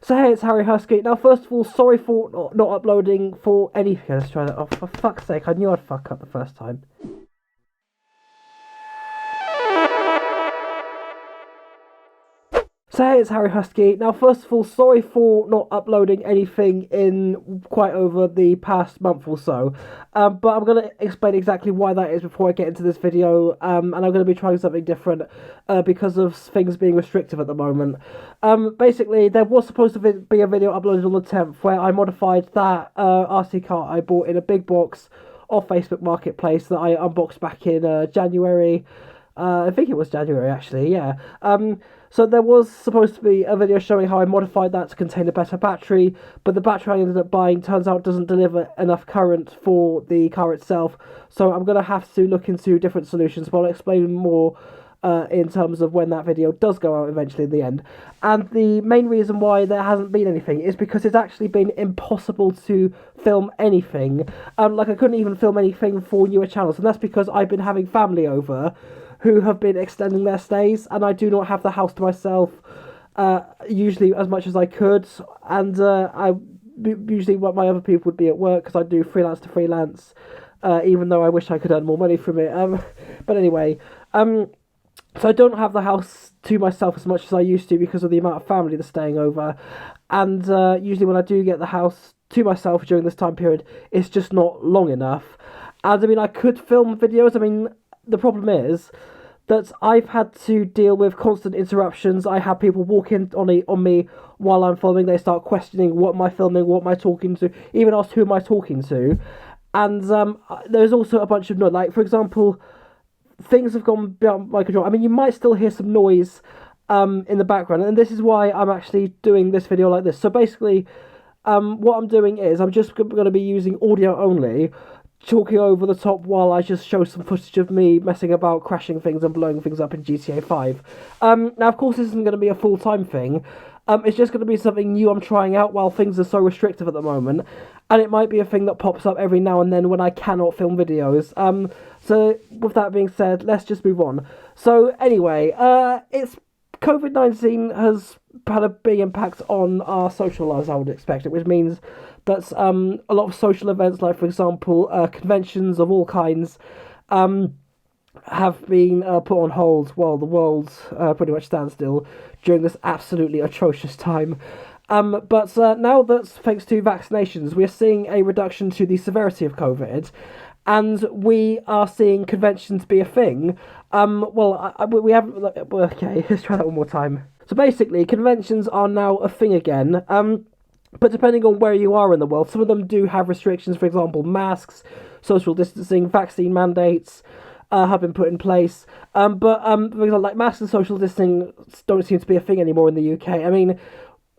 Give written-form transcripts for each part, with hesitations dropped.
So hey, it's Harry Husky. Now, first of all, sorry for not uploading for any... Okay, let's try that. Oh, for fuck's sake, I knew I'd fuck up the first time. So hey, it's Harry Husky. Now, first of all, sorry for not uploading anything in quite over the past month or so. But I'm going to explain exactly why that is before I get into this video. And I'm going to be trying something different because of things being restrictive at the moment. Basically, there was supposed to be a video uploaded on the 10th where I modified that RC car I bought in a big box off Facebook Marketplace that I unboxed back in January. I think it was January, actually, yeah. So there was supposed to be a video showing how I modified that to contain a better battery, but the battery I ended up buying turns out doesn't deliver enough current for the car itself, so I'm going to have to look into different solutions, but I'll explain more in terms of when that video does go out eventually in the end. And the main reason why there hasn't been anything is because it's actually been impossible to film anything. Like, I couldn't even film anything for newer channels, and that's because I've been having family over who have been extending their stays, and I do not have the house to myself usually as much as I could, and I usually what my other people would be at work because I do freelance to freelance, even though I wish I could earn more money from it. But anyway, so I don't have the house to myself as much as I used to because of the amount of family that's staying over, and usually when I do get the house to myself during this time period, it's just not long enough. And I mean, I could film videos. I mean, the problem is that I've had to deal with constant interruptions. I have people walk in on me while I'm filming. They start questioning what am I filming, what am I talking to, even ask who am I talking to. And there's also a bunch of noise. Like, for example, things have gone beyond my control. I mean, you might still hear some noise in the background, and this is why I'm actually doing this video like this. So basically, what I'm doing is I'm just going to be using audio only, talking over the top while I just show some footage of me messing about, crashing things and blowing things up in GTA 5. Now, of course, this isn't going to be a full-time thing. It's just going to be something new I'm trying out while things are so restrictive at the moment. And it might be a thing that pops up every now and then when I cannot film videos. So, with that being said, let's just move on. So, anyway, COVID-19 has had a big impact on our social lives, I would expect it, which means that a lot of social events, like, for example, conventions of all kinds, have been put on hold while the world pretty much stands still during this absolutely atrocious time. But now that, thanks to vaccinations, we're seeing a reduction to the severity of COVID, and we are seeing conventions be a thing. We haven't... Okay, let's try that one more time. So basically, conventions are now a thing again, but depending on where you are in the world, some of them do have restrictions. For example, masks, social distancing, vaccine mandates have been put in place. But for example, like, masks and social distancing don't seem to be a thing anymore in the UK. I mean,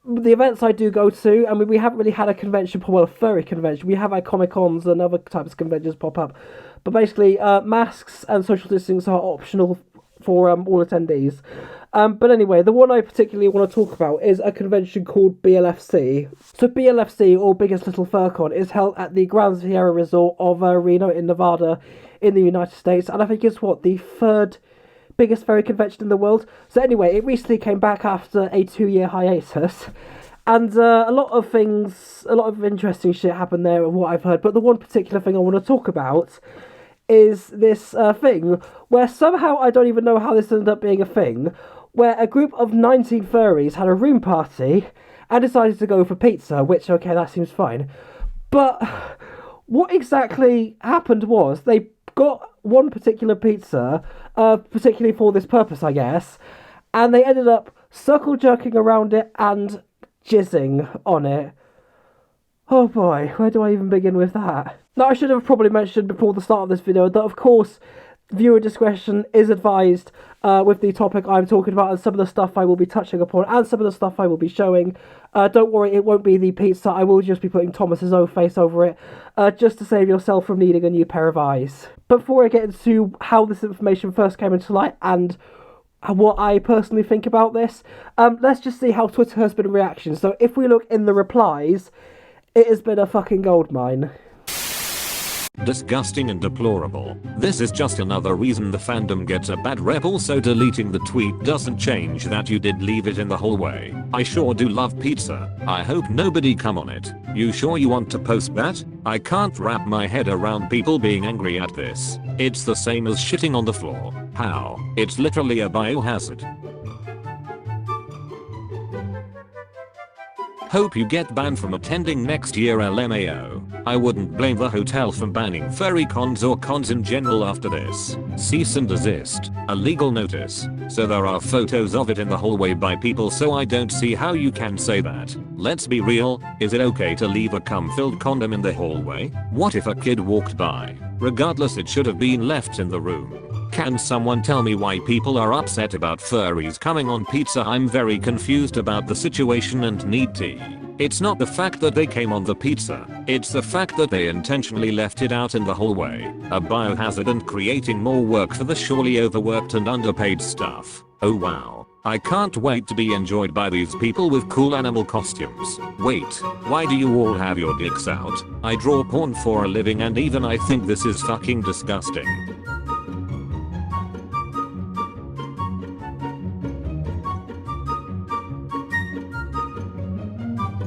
the events I do go to, I mean, we haven't really had a convention, well, a furry convention. We have had Comic-Cons and other types of conventions pop up. But basically, masks and social distancing are optional for all attendees. But anyway, the one I particularly want to talk about is a convention called BLFC. So BLFC, or Biggest Little Fur Con, is held at the Grand Sierra Resort of Reno in Nevada in the United States. And I think it's, the third biggest furry convention in the world. So anyway, it recently came back after a 2-year hiatus. And a lot of interesting shit happened there of what I've heard. But the one particular thing I want to talk about is this thing where somehow, I don't even know how this ended up being a thing, where a group of 19 furries had a room party and decided to go for pizza, which, okay, that seems fine. But what exactly happened was they got one particular pizza, particularly for this purpose, I guess, and they ended up circle jerking around it and jizzing on it. Oh boy, where do I even begin with that? Now, I should have probably mentioned before the start of this video that, of course, viewer discretion is advised with the topic I'm talking about, and some of the stuff I will be touching upon, and some of the stuff I will be showing. Don't worry, it won't be the pizza. I will just be putting Thomas's own face over it, just to save yourself from needing a new pair of eyes. But before I get into how this information first came into light and what I personally think about this, let's just see how Twitter has been reaction. So if we look in the replies, it has been a fucking goldmine. Disgusting and deplorable. This is just another reason the fandom gets a bad rep. Also, deleting the tweet doesn't change that you did leave it in the hallway. I sure do love pizza. I hope nobody come on it. You sure you want to post that? I can't wrap my head around people being angry at this. It's the same as shitting on the floor. How? It's literally a biohazard. Hope you get banned from attending next year LMAO. I wouldn't blame the hotel for banning furry cons or cons in general after this. Cease and desist. A legal notice. So there are photos of it in the hallway by people, so I don't see how you can say that. Let's be real, is it okay to leave a cum-filled condom in the hallway? What if a kid walked by? Regardless, it should have been left in the room. Can someone tell me why people are upset about furries coming on pizza? I'm very confused about the situation and need tea. It's not the fact that they came on the pizza, it's the fact that they intentionally left it out in the hallway, a biohazard and creating more work for the surely overworked and underpaid staff. Oh wow. I can't wait to be enjoyed by these people with cool animal costumes. Wait, why do you all have your dicks out? I draw porn for a living and even I think this is fucking disgusting.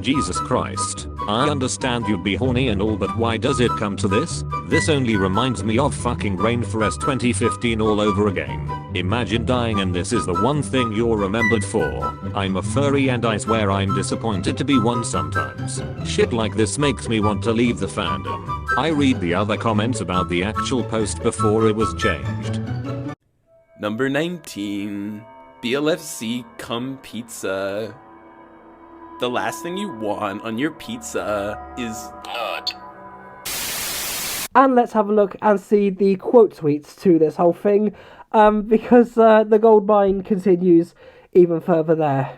Jesus Christ. I understand you'd be horny and all, but why does it come to this? This only reminds me of fucking Rainforest 2015 all over again. Imagine dying and this is the one thing you're remembered for. I'm a furry and I swear I'm disappointed to be one sometimes. Shit like this makes me want to leave the fandom. I read the other comments about the actual post before it was changed. Number 19. BLFC cum pizza. The last thing you want on your pizza is blood. And let's have a look and see the quote tweets to this whole thing, because the gold mine continues even further there.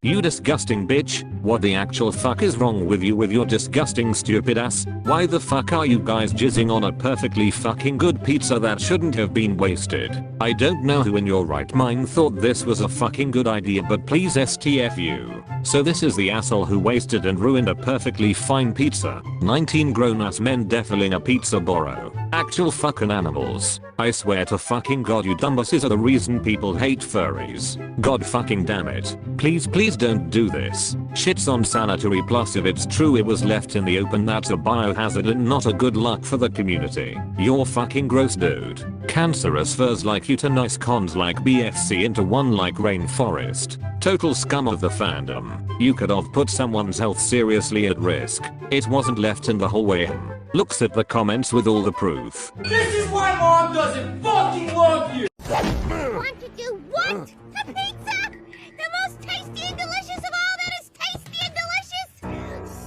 You disgusting bitch, what the actual fuck is wrong with you with your disgusting stupid ass? Why the fuck are you guys jizzing on a perfectly fucking good pizza that shouldn't have been wasted? I don't know who in your right mind thought this was a fucking good idea, but please STFU. So this is the asshole who wasted and ruined a perfectly fine pizza. 19 grown-ass men defilling a pizza burrow. Actual fucking animals. I swear to fucking god you dumbasses are the reason people hate furries. God fucking damn it. Please don't do this. Shit's unsanitary, plus if it's true it was left in the open, that's a biohazard and not a good luck for the community. You're fucking gross, dude. Cancerous furs like you to nice cons like BFC into one like Rainforest. Total scum of the fandom. You could have put someone's health seriously at risk. It wasn't left in the hallway. Looks at the comments with all the proof. This is why Mom doesn't fucking love you! Want to do what? The pizza? The most tasty and delicious of all that is tasty and delicious?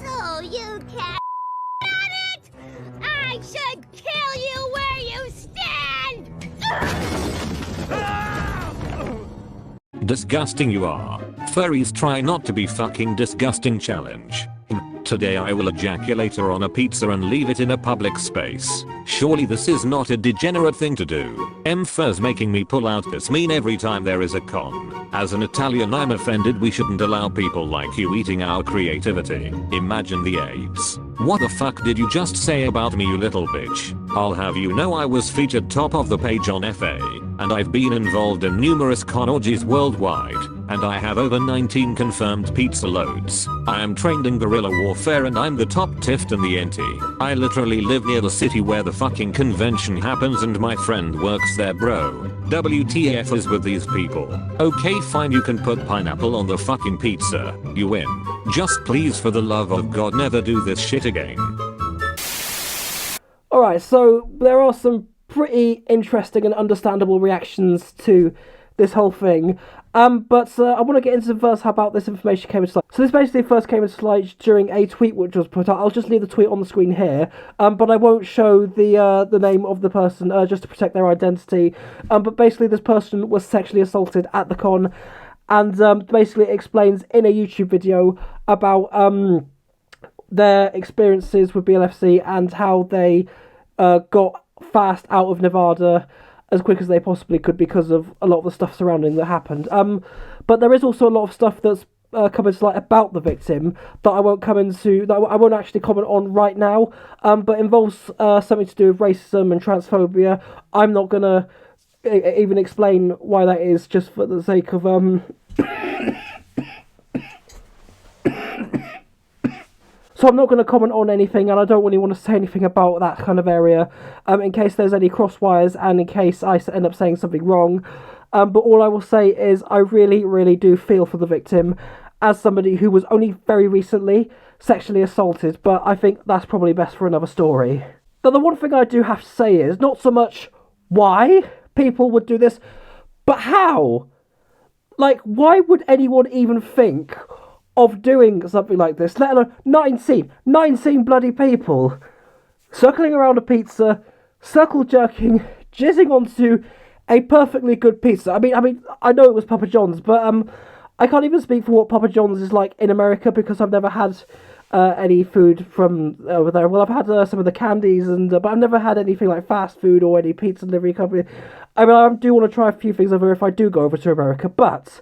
So you can on it? I should kill you where you stand! Disgusting you are. Furries try not to be fucking disgusting challenge. Today I will ejaculate on a pizza and leave it in a public space. Surely this is not a degenerate thing to do. Furs making me pull out this mean every time there is a con. As an Italian I'm offended. We shouldn't allow people like you eating our creativity. Imagine the apes. What the fuck did you just say about me, you little bitch? I'll have you know I was featured top of the page on FA, and I've been involved in numerous con orgies worldwide, and I have over 19 confirmed pizza loads. I am trained in guerrilla warfare and I'm the top tift in the NT. I literally live near the city where the fucking convention happens and my friend works there, bro. WTF is with these people. Okay fine, you can put pineapple on the fucking pizza. You win. Just please for the love of God never do this shit again. Alright, so there are some pretty interesting and understandable reactions to this whole thing. But I want to get into first how about this information came into light. So this basically first came into light during a tweet which was put out. I'll just leave the tweet on the screen here, but I won't show the name of the person just to protect their identity. But basically this person was sexually assaulted at the con, and basically explains in a YouTube video about their experiences with BLFC and how they got fast out of Nevada as quick as they possibly could because of a lot of the stuff surrounding that happened. But there is also a lot of stuff that's come into light about the victim that I won't I won't actually comment on right now, but involves something to do with racism and transphobia. I'm not gonna even explain why that is, just for the sake of So I'm not going to comment on anything, and I don't really want to say anything about that kind of area, in case there's any crosswires, and in case I end up saying something wrong. But all I will say is I really, really do feel for the victim, as somebody who was only very recently sexually assaulted, but I think that's probably best for another story. Now, the one thing I do have to say is not so much why people would do this, but how? Like, why would anyone even think of doing something like this, let alone 19 bloody people circling around a pizza, circle jerking, jizzing onto a perfectly good pizza. I mean, I know it was Papa John's, but I can't even speak for what Papa John's is like in America, because I've never had any food from over there. Well, I've had some of the candies, but I've never had anything like fast food or any pizza delivery company. I mean, I do want to try a few things over if I do go over to America, but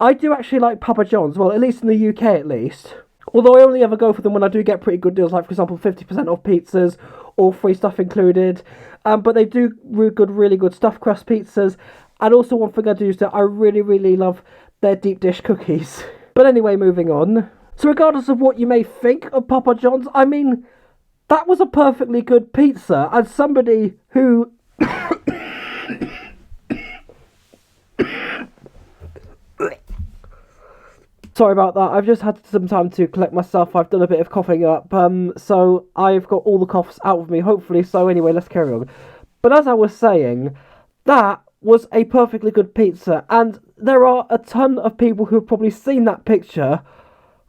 I do actually like Papa John's, well, at least in the UK at least. Although I only ever go for them when I do get pretty good deals, like for example 50% off pizzas, or free stuff included. But they do really good stuffed crust pizzas. And also one thing I do is that I really, really love their deep dish cookies. But anyway, moving on. So regardless of what you may think of Papa John's, I mean, that was a perfectly good pizza. As somebody who sorry about that, I've just had some time to collect myself. I've done a bit of coughing up, so I've got all the coughs out of me, hopefully. So anyway, let's carry on. But as I was saying, that was a perfectly good pizza, and there are a ton of people who have probably seen that picture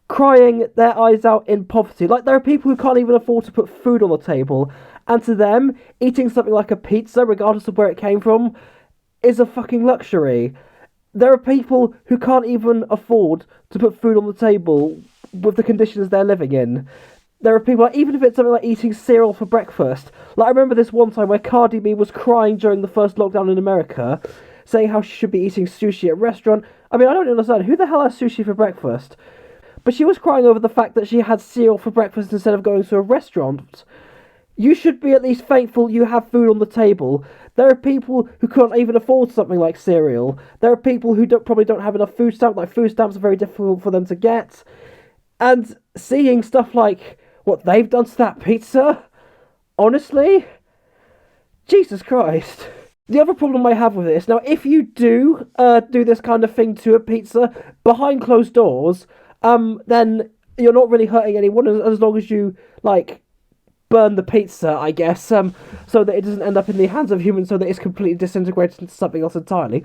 crying their eyes out in poverty. Like, there are people who can't even afford to put food on the table, and to them, eating something like a pizza, regardless of where it came from, is a fucking luxury. There are people who can't even afford to put food on the table with the conditions they're living in. There are people, even if it's something like eating cereal for breakfast. Like, I remember this one time where Cardi B was crying during the first lockdown in America, saying how she should be eating sushi at a restaurant. I mean, I don't understand. Who the hell has sushi for breakfast? But she was crying over the fact that she had cereal for breakfast instead of going to a restaurant. You should be at least thankful you have food on the table. There are people who can't even afford something like cereal. There are people who probably don't have enough food stamps. Like, food stamps are very difficult for them to get. And seeing stuff like what they've done to that pizza, honestly, Jesus Christ. The other problem I have with this, now, if you do this kind of thing to a pizza behind closed doors, then you're not really hurting anyone, as long as you, like, burn the pizza, I guess, so that it doesn't end up in the hands of humans, so that it's completely disintegrated into something else entirely,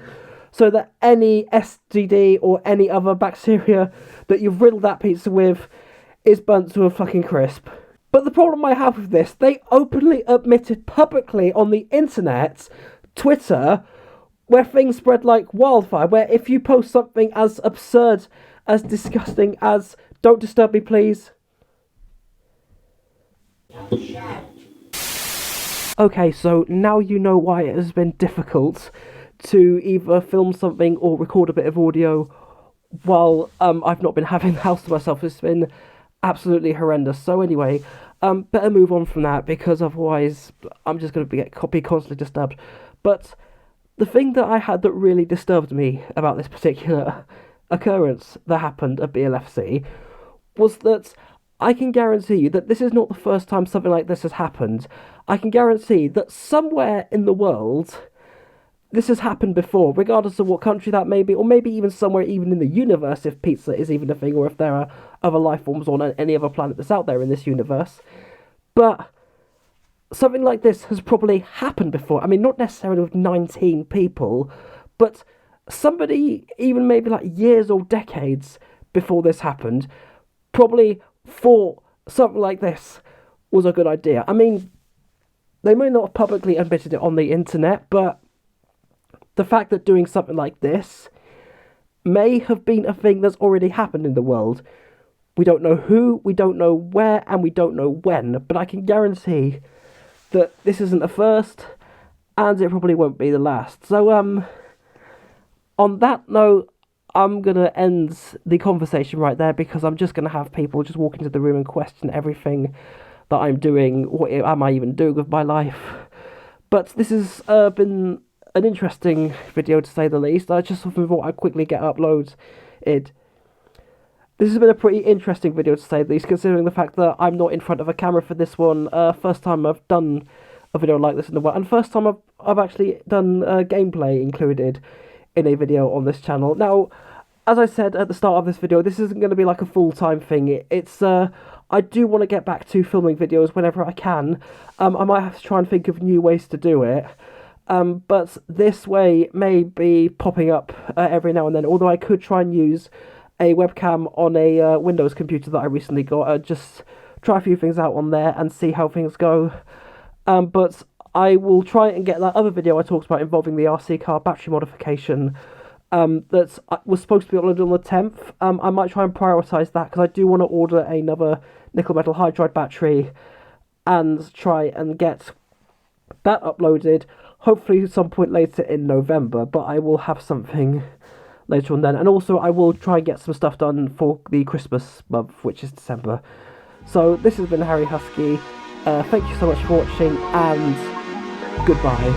so that any STD or any other bacteria that you've riddled that pizza with is burnt to a fucking crisp. But the problem I have with this, they openly admitted publicly on the internet, Twitter, where things spread like wildfire, where if you post something as absurd, as disgusting as "don't disturb me please," okay, so now you know why it has been difficult to either film something or record a bit of audio while I've not been having the house to myself. It's been absolutely horrendous. So anyway, better move on from that, because otherwise I'm just going to be constantly disturbed. But the thing that I had that really disturbed me about this particular occurrence that happened at BLFC was that I can guarantee you that this is not the first time something like this has happened. I can guarantee that somewhere in the world this has happened before, regardless of what country that may be, or maybe even somewhere even in the universe, if pizza is even a thing, or if there are other life forms on any other planet that's out there in this universe. But something like this has probably happened before. I mean, not necessarily with 19 people, but somebody, even maybe like years or decades before this happened, probably thought something like this was a good idea. I mean, they may not have publicly admitted it on the internet, but the fact that doing something like this may have been a thing that's already happened in the world. We don't know who, we don't know where, and we don't know when, but I can guarantee that this isn't the first, and it probably won't be the last. So, on that note, I'm going to end the conversation right there, because I'm just going to have people just walk into the room and question everything that I'm doing. What am I even doing with my life? But this has been an interesting video, to say the least. I just thought I'd quickly get uploaded. This has been a pretty interesting video, to say the least, considering the fact that I'm not in front of a camera for this one. First time I've done a video like this in a while, and first time I've actually done gameplay included in a video on this channel. Now, as I said at the start of this video, this isn't going to be like a full-time thing. I do want to get back to filming videos whenever I can. I might have to try and think of new ways to do it. But this way may be popping up every now and then, although I could try and use a webcam on a Windows computer that I recently got. Just try a few things out on there and see how things go. But I will try and get that other video I talked about involving the RC car battery modification that was supposed to be uploaded on the 10th. I might try and prioritise that, because I do want to order another nickel metal hydride battery and try and get that uploaded, hopefully at some point later in November, but I will have something later on then. And also I will try and get some stuff done for the Christmas month, which is December. So this has been Harry Husky. Thank you so much for watching, and goodbye.